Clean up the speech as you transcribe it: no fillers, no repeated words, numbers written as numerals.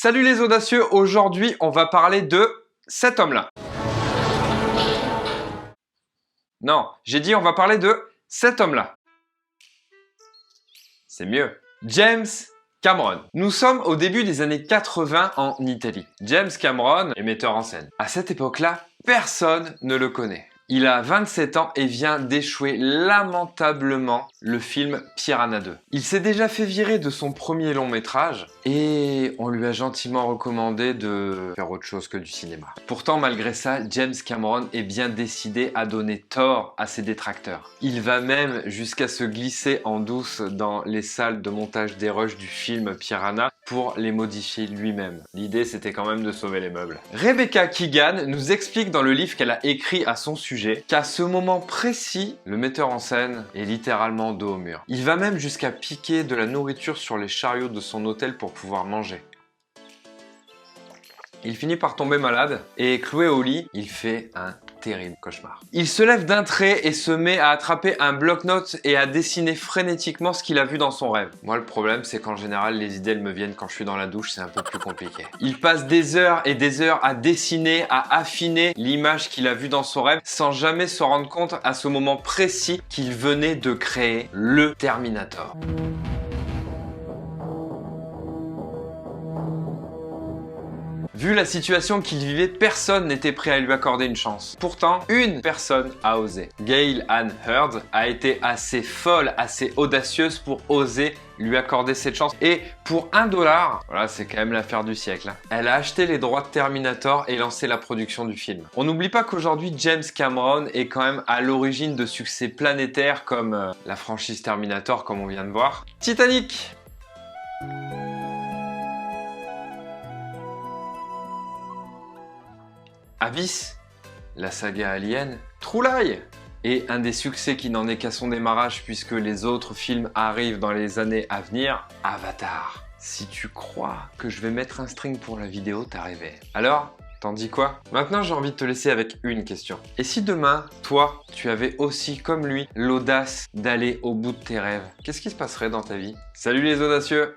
Salut les audacieux, aujourd'hui on va parler de cet homme-là. Non, j'ai dit on va parler de cet homme-là. C'est mieux. James Cameron. Nous sommes au début des années 80 en Italie. James Cameron est metteur en scène. À cette époque-là, personne ne le connaît. Il a 27 ans et vient d'échouer lamentablement le film Piranha 2. Il s'est déjà fait virer de son premier long métrage et on lui a gentiment recommandé de faire autre chose que du cinéma. Pourtant, malgré ça, James Cameron est bien décidé à donner tort à ses détracteurs. Il va même jusqu'à se glisser en douce dans les salles de montage des rushs du film Piranha pour les modifier lui-même. L'idée, c'était quand même de sauver les meubles. Rebecca Keegan nous explique dans le livre qu'elle a écrit à son sujet qu'à ce moment précis, le metteur en scène est littéralement dos au mur. Il va même jusqu'à piquer de la nourriture sur les chariots de son hôtel pour pouvoir manger. Il finit par tomber malade et cloué au lit, il fait un terrible cauchemar. Il se lève d'un trait et se met à attraper un bloc-notes et à dessiner frénétiquement ce qu'il a vu dans son rêve. Moi, le problème, c'est qu'en général, les idées elles me viennent quand je suis dans la douche, c'est un peu plus compliqué. Il passe des heures et des heures à dessiner, à affiner l'image qu'il a vue dans son rêve sans jamais se rendre compte à ce moment précis qu'il venait de créer le Terminator. Vu la situation qu'il vivait, personne n'était prêt à lui accorder une chance. Pourtant, une personne a osé. Gail Ann Hurd a été assez folle, assez audacieuse pour oser lui accorder cette chance. Et pour $1, voilà, c'est quand même l'affaire du siècle, hein, elle a acheté les droits de Terminator et lancé la production du film. On n'oublie pas qu'aujourd'hui, James Cameron est quand même à l'origine de succès planétaires comme la franchise Terminator, comme on vient de voir. Titanic. Abyss, la saga Alien, True Lie et un des succès qui n'en est qu'à son démarrage puisque les autres films arrivent dans les années à venir, Avatar. Si tu crois que je vais mettre un string pour la vidéo, t'as rêvé. Alors, t'en dis quoi? Maintenant, j'ai envie de te laisser avec une question. Et si demain, toi, tu avais aussi, comme lui, l'audace d'aller au bout de tes rêves, qu'est-ce qui se passerait dans ta vie? Salut les audacieux!